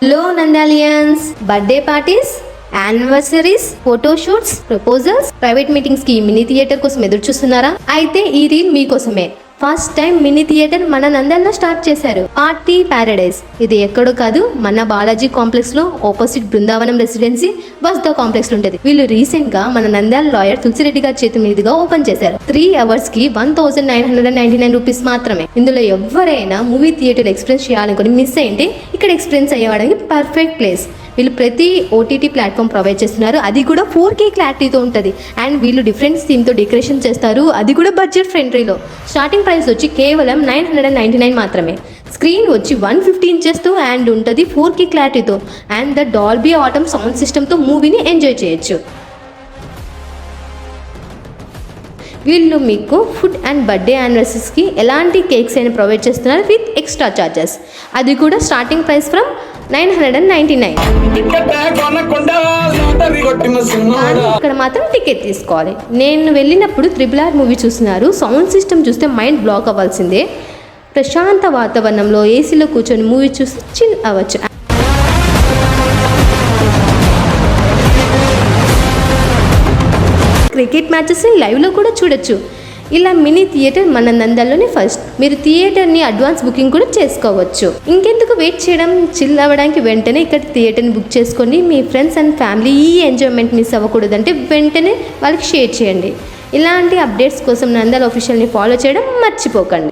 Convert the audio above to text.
Hello నందాలియన్స్, birthday parties, anniversaries, photoshoots, proposals, private meetings కి mini theatre కోసం ఎదురు చూస్తున్నారా? అయితే ఈ రీల్ మీకోసమే. ఫస్ట్ టైం మినీ థియేటర్ మన నంద్యాలలో స్టార్ట్ చేశారు. Party Paradise. ఇది ఎక్కడో కాదు, మన బాలాజీ కాంప్లెక్స్ లో ఆపోజిట్ బృందావనం రెసిడెన్సీ వస్దా కాంప్లెక్స్ లో ఉంటది. వీళ్ళు రీసెంట్ గా మన నంద్యాల లాయర్ తులసిరెడ్డి గారి చేతి మీదుగా ఓపెన్ చేశారు. 3 hours కి 1999 రూపీస్ మాత్రమే. ఇందులో ఎవరైనా మూవీ థియేటర్ ఎక్స్పీరియన్స్ చేయాలనుకుని మిస్ అయింటే ఇక్కడ ఎక్స్పీరియన్స్ అయ్యేవాడానికి పర్ఫెక్ట్ ప్లేస్. వీళ్ళు ప్రతి ఓటీటీ ప్లాట్ఫామ్ ప్రొవైడ్ చేస్తున్నారు, అది కూడా 4K క్లారిటీతో ఉంటుంది. అండ్ వీళ్ళు డిఫరెంట్ థీమ్తో డెకరేషన్ చేస్తారు, అది కూడా బడ్జెట్ ఫ్రెండ్లీలో. స్టార్టింగ్ ప్రైస్ వచ్చి కేవలం 999 మాత్రమే. స్క్రీన్ వచ్చి 150 ఇంచెస్తో అండ్ ఉంటుంది 4K క్లారిటీతో. And the Dolby atom sound సిస్టమ్తో మూవీని ఎంజాయ్ చేయొచ్చు. వీళ్ళు మీకు ఫుడ్ అండ్ బర్త్డే యానివర్సరీస్కి ఎలాంటి కేక్స్ అయినా ప్రొవైడ్ చేస్తున్నారు విత్ ఎక్స్ట్రా చార్జెస్. అది కూడా స్టార్టింగ్ ప్రైస్ ఫ్రమ్ 999. ఇక్కడ మాత్రం టికెట్ తీసుకోవాలి. నేను వెళ్ళినప్పుడు RRR మూవీ చూస్తున్నారు. సౌండ్ సిస్టమ్ చూస్తే మైండ్ బ్లాక్ అవ్వాల్సిందే. ప్రశాంత వాతావరణంలో ఏసీలో కూర్చొని మూవీ చూసి చిల్ అవ్వచ్చు. క్రికెట్ మ్యాచెస్ని లైవ్లో కూడా చూడొచ్చు. ఇలా మినీ థియేటర్ మన నంద్యాలలోనే ఫస్ట్. మీరు థియేటర్ని అడ్వాన్స్ బుకింగ్ కూడా చేసుకోవచ్చు. ఇంకెందుకు వెయిట్ చేయడం? చిల్ అవ్వడానికి వెంటనే ఇక్కడ థియేటర్ని బుక్ చేసుకోండి. మీ ఫ్రెండ్స్ అండ్ ఫ్యామిలీ ఈ ఎంజాయ్మెంట్ మిస్ అవ్వకూడదంటే వెంటనే వాళ్ళకి షేర్ చేయండి. ఇలాంటి అప్డేట్స్ కోసం నంద్యాల ఆఫీషియల్ని ఫాలో చేయడం మర్చిపోకండి.